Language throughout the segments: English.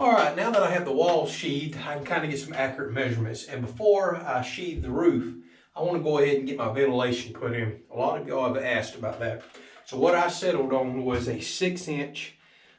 All right, now that I have the walls sheathed, I can kind of get some accurate measurements. And before I sheathe the roof, I want to go ahead and get my ventilation put in. A lot of y'all have asked about that. So what I settled on was a 6-inch,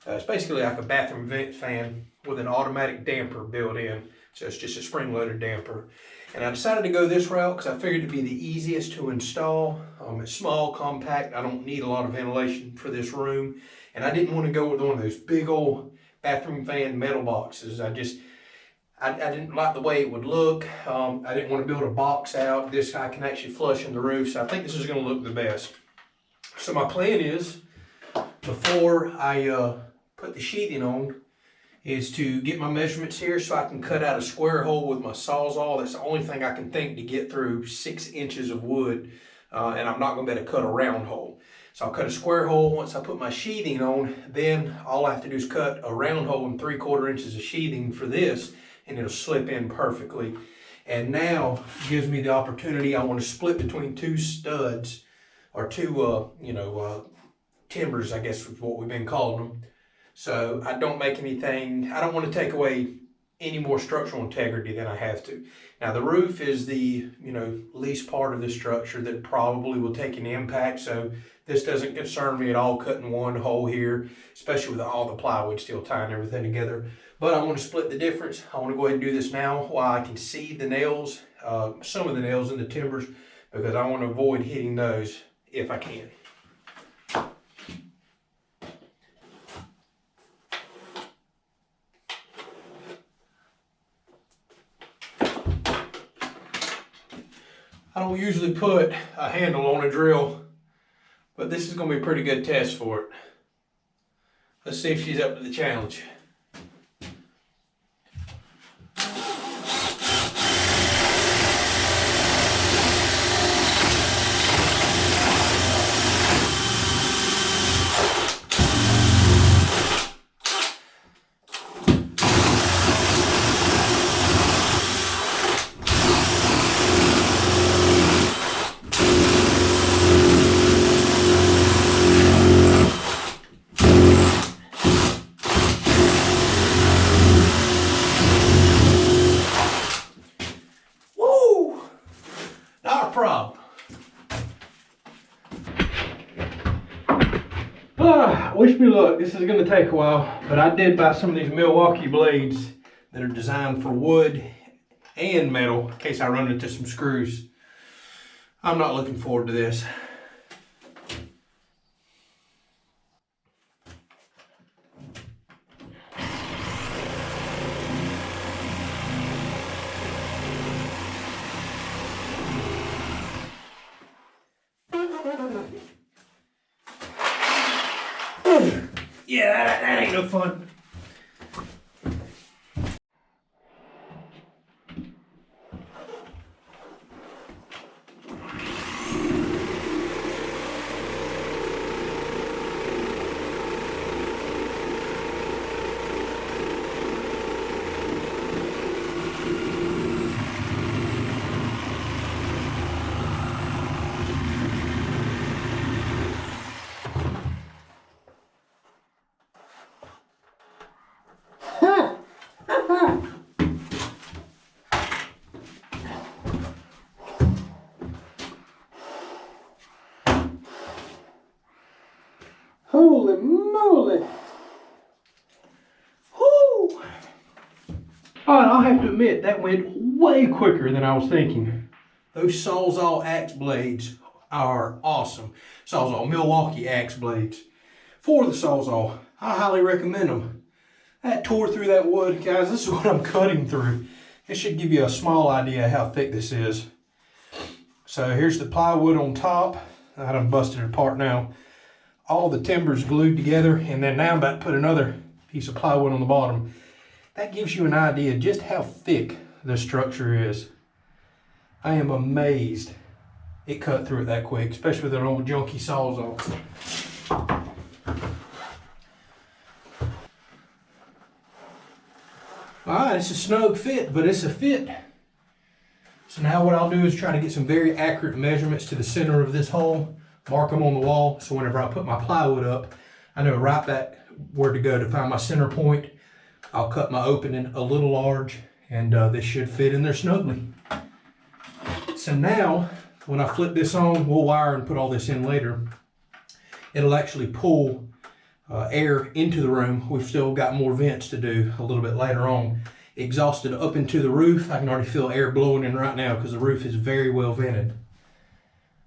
it's basically like a bathroom vent fan with an automatic damper built in. So it's just a spring-loaded damper. And I decided to go this route because I figured it'd be the easiest to install. It's small, compact. I don't need a lot of ventilation for this room. And I didn't want to go with one of those big old bathroom fan metal boxes. I didn't like the way it would look. I didn't want to build a box out. This I can actually flush in the roof. So I think this is going to look the best. So my plan is, before I put the sheathing on, is to get my measurements here so I can cut out a square hole with my Sawzall. That's the only thing I can think to get through 6 inches of wood, and I'm not going to be able to cut a round hole. So I'll cut a square hole once I put my sheathing on. Then all I have to do is cut a round hole and 3/4 inches of sheathing for this, and it'll slip in perfectly. And now gives me the opportunity. I want to split between two studs, or two timbers, I guess is what we've been calling them. So I don't make anything, I don't want to take away any more structural integrity than I have to. Now the roof is the least part of the structure that probably will take an impact, so this doesn't concern me at all, cutting one hole here, especially with all the plywood still tying everything together. But I want to split the difference. I want to go ahead and do this now while I can see the nails, some of the nails in the timbers, because I want to avoid hitting those if I can. I don't usually put a handle on a drill, but this is going to be a pretty good test for it. Let's see if she's up to the challenge. Wish me luck. This is going to take a while, but I did buy some of these Milwaukee blades that are designed for wood and metal in case I run into some screws. I'm not looking forward to this. Yeah, that ain't no fun. Holy moly! Whoo! Alright, I'll have to admit, that went way quicker than I was thinking. Those Sawzall axe blades are awesome. Sawzall Milwaukee axe blades. For the Sawzall, I highly recommend them. That tore through that wood. Guys, this is what I'm cutting through. This should give you a small idea how thick this is. So here's the plywood on top. I done busted it apart now. All the timbers glued together, and then now I'm about to put another piece of plywood on the bottom. That gives you an idea just how thick the structure is. I am amazed it cut through it that quick, especially with an old junky Sawzall. Alright, it's a snug fit, but it's a fit. So now what I'll do is try to get some very accurate measurements to the center of this hole, mark them on the wall, so whenever I put my plywood up, I know right back where to go to find my center point. I'll cut my opening a little large, and this should fit in there snugly. So now, when I flip this on, we'll wire and put all this in later. It'll actually pull air into the room. We've still got more vents to do a little bit later on. Exhausted up into the roof. I can already feel air blowing in right now because the roof is very well vented.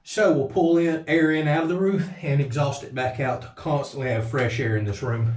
So we'll pull in air in out of the roof and exhaust it back out to constantly have fresh air in this room.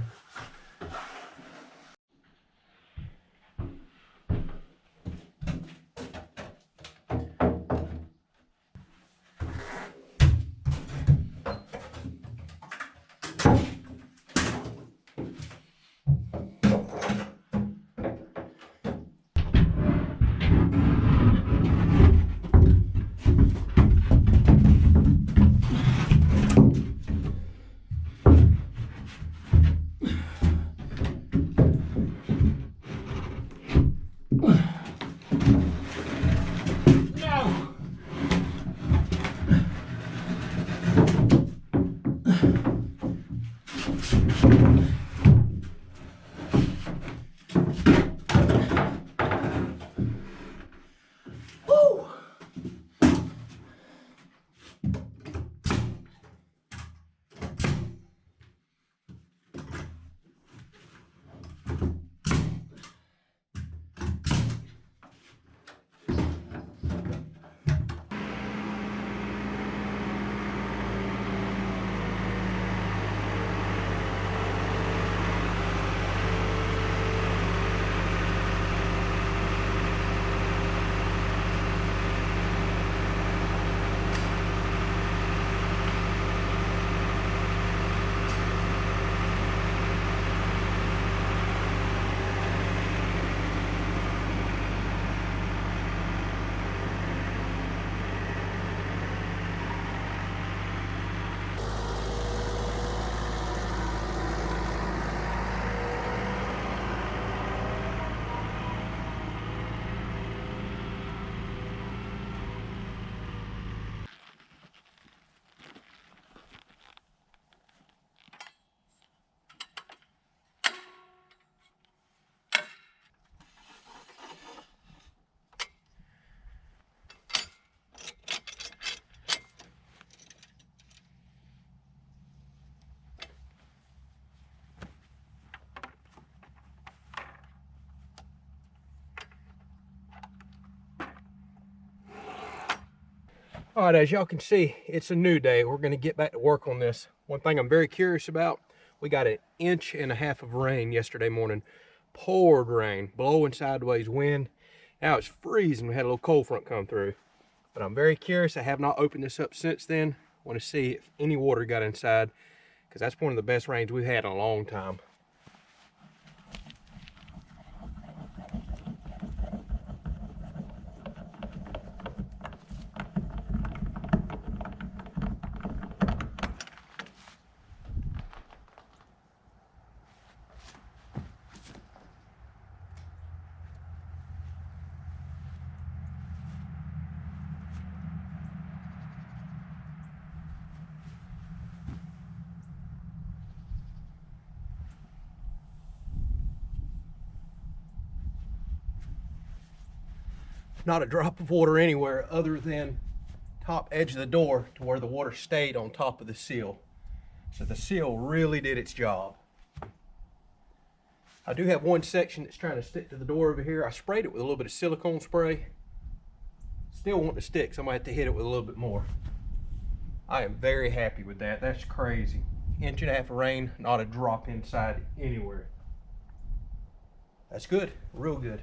All right, as y'all can see, it's a new day. We're gonna get back to work on this. One thing I'm very curious about, we got 1.5 inches of rain yesterday morning. Poured rain, blowing sideways wind. Now it's freezing. We had a little cold front come through. But I'm very curious. I have not opened this up since then. I want to see if any water got inside, because that's one of the best rains we've had in a long time. Not a drop of water anywhere other than top edge of the door to where the water stayed on top of the seal. So the seal really did its job. I do have one section that's trying to stick to the door over here. I sprayed it with a little bit of silicone spray. Still wanting to stick, so I might have to hit it with a little bit more. I am very happy with that. That's crazy. 1.5 inches of rain, not a drop inside anywhere. That's good, real good.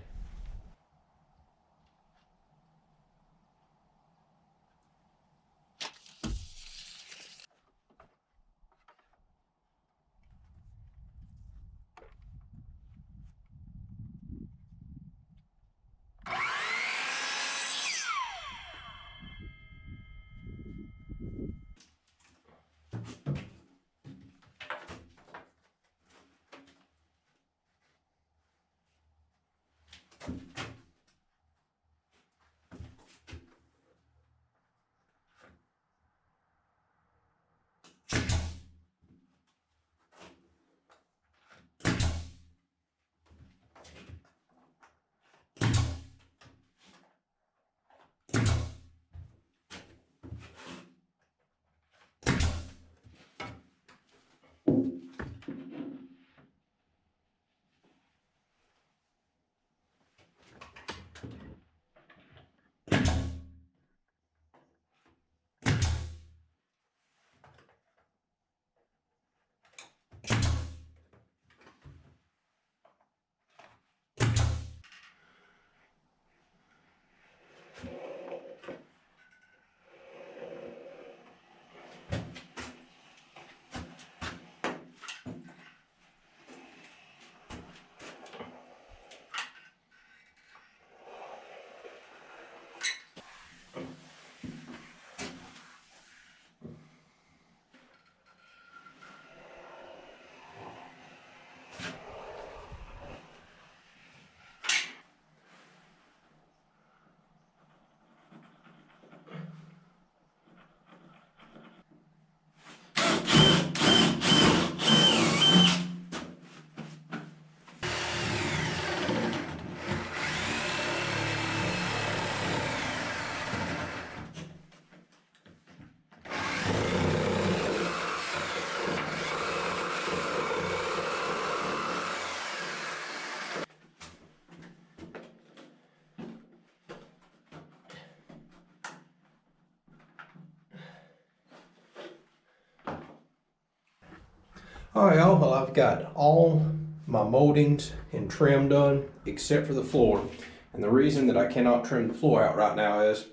All right, y'all, well, I've got all my moldings and trim done except for the floor. And the reason that I cannot trim the floor out right now is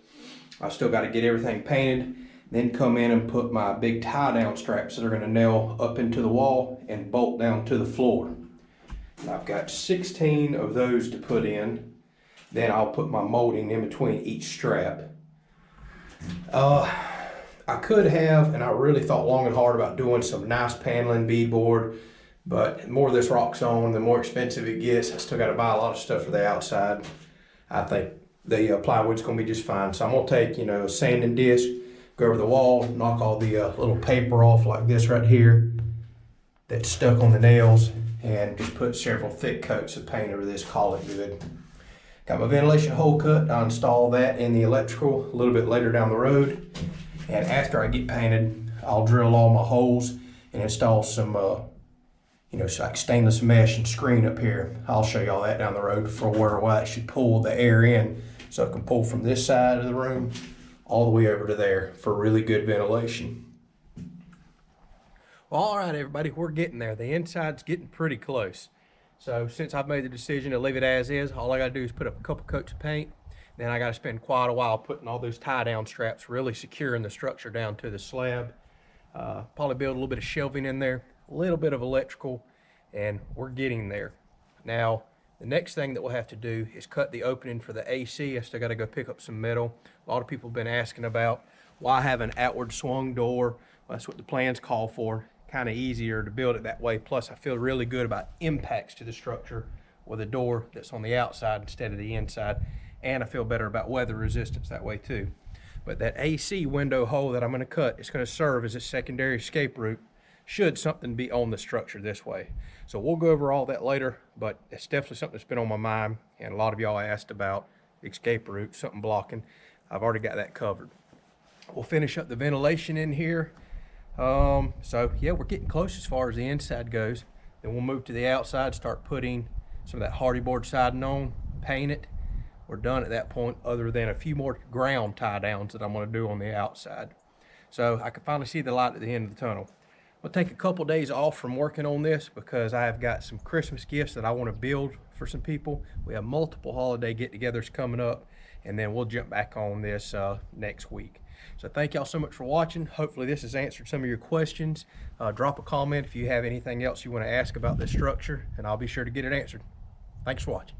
I still got to get everything painted, then come in and put my big tie down straps that are going to nail up into the wall and bolt down to the floor. And I've got 16 of those to put in. Then I'll put my molding in between each strap. I could have, and I really thought long and hard about doing some nice paneling beadboard, but the more this rock's on, the more expensive it gets. I still got to buy a lot of stuff for the outside. I think the plywood's going to be just fine. So I'm going to take, a sanding disc, go over the wall, knock all the little paper off like this right here that's stuck on the nails, and just put several thick coats of paint over this, call it good. Got my ventilation hole cut. I'll install that in the electrical a little bit later down the road. And after I get painted, I'll drill all my holes and install some, like stainless mesh and screen up here. I'll show you all that down the road for where I should pull the air in, so it can pull from this side of the room all the way over to there for really good ventilation. Well, all right, everybody, we're getting there. The inside's getting pretty close. So since I've made the decision to leave it as is, all I gotta do is put up a couple coats of paint. Then I gotta spend quite a while putting all those tie down straps, really securing the structure down to the slab. Probably build a little bit of shelving in there, a little bit of electrical, and we're getting there. Now, the next thing that we'll have to do is cut the opening for the AC. I still gotta go pick up some metal. A lot of people have been asking about why have an outward swung door. Well, that's what the plans call for. Kind of easier to build it that way. Plus, I feel really good about impacts to the structure with a door that's on the outside instead of the inside. And I feel better about weather resistance that way too. But that AC window hole that I'm going to cut is going to serve as a secondary escape route should something be on the structure this way. So we'll go over all that later, but it's definitely something that's been on my mind, and a lot of y'all asked about escape route, something blocking. I've already got that covered. We'll finish up the ventilation in here. So yeah, we're getting close as far as the inside goes. Then we'll move to the outside, start putting some of that hardy board siding on, paint it. We're done at that point, other than a few more ground tie downs that I'm going to do on the outside. So I can finally see the light at the end of the tunnel. I'll take a couple days off from working on this because I have got some Christmas gifts that I want to build for some people. We have multiple holiday get-togethers coming up, and then we'll jump back on this next week. So thank y'all so much for watching. Hopefully this has answered some of your questions. Drop a comment if you have anything else you want to ask about this structure, and I'll be sure to get it answered. Thanks for watching.